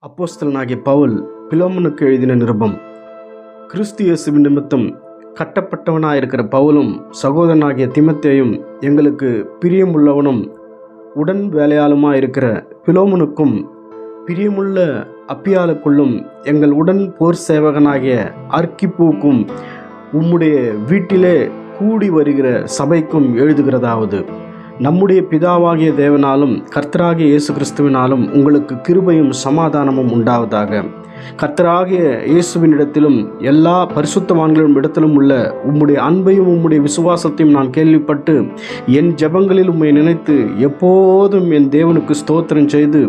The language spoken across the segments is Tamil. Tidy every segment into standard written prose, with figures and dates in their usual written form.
அப்போஸ்தலனாகிய பவுல் பிலோமோனுக்கு எழுதின நிருபம். கிறிஸ்து இயேசுவின் நிமித்தம் கட்டப்பட்டவனாயிருக்கிற பவுலும் சகோதரனாகிய தீமோத்தேயும் எங்களுக்கு பிரியமுள்ளவனும் உடன் வேலையாளுமாயிருக்கிற பிலோமோனுக்கும் பிரியமுள்ள அப்பியாளுக்குள்ளும் எங்கள் உடன் போர் சேவகனாகிய அர்க்கிப்புக்கும் உம்முடைய வீட்டிலே கூடி வருகிற சபைக்கும் எழுதுகிறதாவது: நம்முடைய பிதாவாகிய தேவனாலும் கர்த்தராகிய இயேசு கிறிஸ்துவினாலும் உங்களுக்கு கிருபையும் சமாதானமும் உண்டாவதாக. கர்த்தராகிய இயேசுவினிடத்திலும் எல்லா பரிசுத்தவான்களின் இடத்திலும் உள்ள உம்முடைய அன்பையும் உம்முடைய விசுவாசத்தையும் நான் கேள்விப்பட்டு என் ஜெபங்களில் உம்மை நினைத்து எப்போதும் என் தேவனுக்கு ஸ்தோத்திரம் செய்து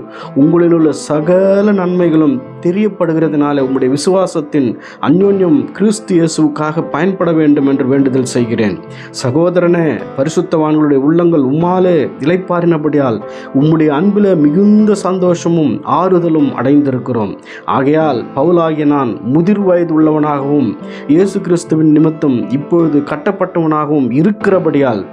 உங்களில் உள்ள சகல நன்மைகளும் தெரியப்படுகிறதுனால உம்முடைய விசுவாசத்தின் அந்யோன்யம் கிறிஸ்து இயேசுவுக்காக பயன்பட வேண்டும் என்று வேண்டுதல் செய்கிறேன். சகோதரனே, பரிசுத்தவான்களுடைய உள்ளங்கள் உம்மாலே இளைப்பாறினபடியால் உம்முடைய அன்பில் மிகுந்த சந்தோஷமும் ஆறுதலும் அடைந்திருக்கிறோம். ஆகையால் பவுலாகிய நான் முதிர் வயது உள்ளவனாகவும் இயேசு கிறிஸ்துவின் நிமித்தம் இப்பொழுது கட்டப்பட்டவனாகவும் இருக்கிறபடியால்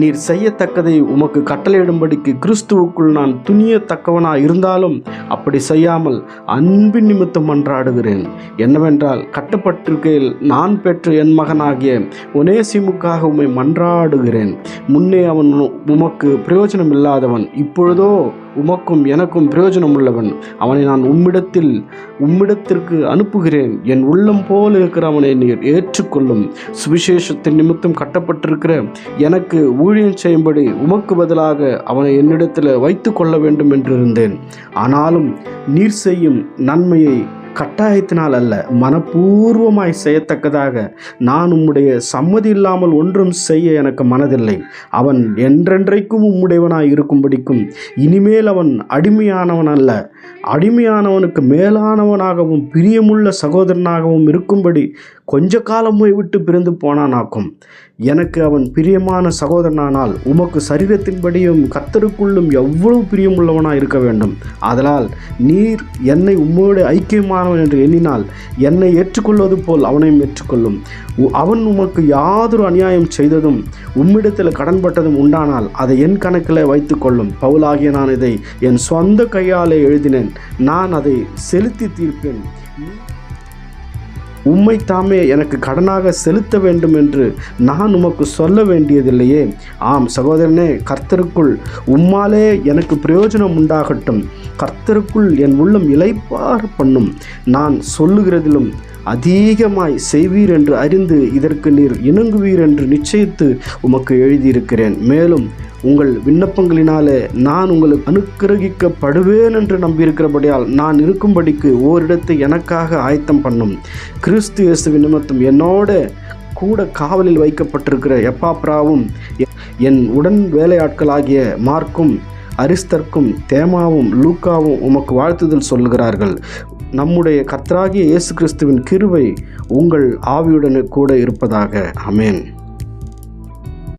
நீர் செய்யத்தக்கதை உமக்கு கட்டளையிடும்படிக்கு கிறிஸ்துவுக்குள் நான் துணியத்தக்கவனாக இருந்தாலும் அப்படி செய்யாமல் அன்பின் நிமித்தம் மன்றாடுகிறேன். என்னவென்றால், கட்டப்பட்டிருக்கையில் நான் பெற்ற என் மகனாகிய ஒனேசிமுக்காக உம்மை மன்றாடுகிறேன். முன்னே அவன் உமக்கு பிரயோஜனம் இல்லாதவன், இப்பொழுதோ உமக்கும் எனக்கும் பிரயோஜனம் உள்ளவன். அவனை நான் உம்மிடத்திற்கு அனுப்புகிறேன். என் உள்ளம் போல் இருக்கிற அவனை நீர் ஏற்றுக்கொள்ளும். சுவிசேஷத்தின் நிமித்தம் கட்டப்பட்டிருக்கிற எனக்கு ஊழியம் செய்யும்படி உமக்கு பதிலாக அவனை என்னிடத்தில் வைத்து கொள்ள வேண்டும் என்றிருந்தேன். ஆனாலும் நீர் செய்யும் நன்மையை கட்டாயத்தினால் அல்ல, மனப்பூர்வமாய் செய்யத்தக்கதாக நான் உம்முடைய சம்மதி இல்லாமல் ஒன்றும் செய்ய எனக்கு மனதில்லை. அவன் என்றென்றைக்கும் உம்முடையவனாய் இருக்கும்படிக்கும் இனிமேல் அவன் அடிமையானவன் அல்ல, அடிமையானவனுக்கு மேலானவனாகவும் பிரியமுள்ள சகோதரனாகவும் இருக்கும்படி கொஞ்ச காலமை விட்டு பிரிந்து போனானாக்கும். எனக்கு அவன் பிரியமான சகோதரனானால் உமக்கு சரீரத்தின்படியும் கர்த்தருக்குள்ளும் எவ்வளவு பிரியமுள்ளவனாய் இருக்க வேண்டும். ஆதலால் நீர் என்னை உம்மோடு ஐக்கியமானவன் என்று எண்ணினால் என்னை ஏற்றுக்கொள்வது போல் அவனையும் ஏற்றுக்கொள்ளும். அவன் உமக்கு யாதொரு அநியாயம் செய்ததும் உம்மிடத்தில் கடன்பட்டதும் உண்டானால் அதை என் கணக்கில் வைத்து கொள்ளும். பவுலாகிய நான் இதை என் சொந்த கையாலே எழுதினேன், நான் அதை செலுத்தி தீர்ப்பேன். உம்மை தாமே எனக்கு கடனாக செலுத்த வேண்டும் என்று நான் உமக்கு சொல்ல வேண்டியதில்லையே. ஆம் சகோதரனே, கர்த்தருக்குள் உம்மாலே எனக்கு பிரயோஜனம் உண்டாகட்டும். கர்த்தருக்குள் என் உள்ளம் இளைப்பாற பண்ணும். நான் சொல்லுகிறதிலும் அதிகமாய் செய்வீர் என்று அறிந்து இதற்கு நீர் இணங்குவீர் என்று நிச்சயித்து உமக்கு எழுதியிருக்கிறேன். மேலும் உங்கள் விண்ணப்பங்களினாலே நான் உங்களுக்கு அனுக்கிரகிக்கப்படுவேன் என்று நம்பியிருக்கிறபடியால் நான் இருக்கும்படிக்கு ஓரிடத்தை எனக்காக ஆயத்தம் பண்ணும். கிறிஸ்து இயேசுவின் நிமித்தம் என்னோட கூட காவலில் வைக்கப்பட்டிருக்கிற எப்பாப்ராவும் என் உடன் வேலையாட்களாகிய மார்க்கும் அரிஸ்தர்க்கும் தேமாவும் லூக்காவும் உமக்கு வாழ்த்துதல் சொல்லுகிறார்கள். நம்முடைய கர்த்தராகிய இயேசு கிறிஸ்துவின் கிருபை உங்கள் ஆவியுடன் கூட இருப்பதாக. ஆமென்.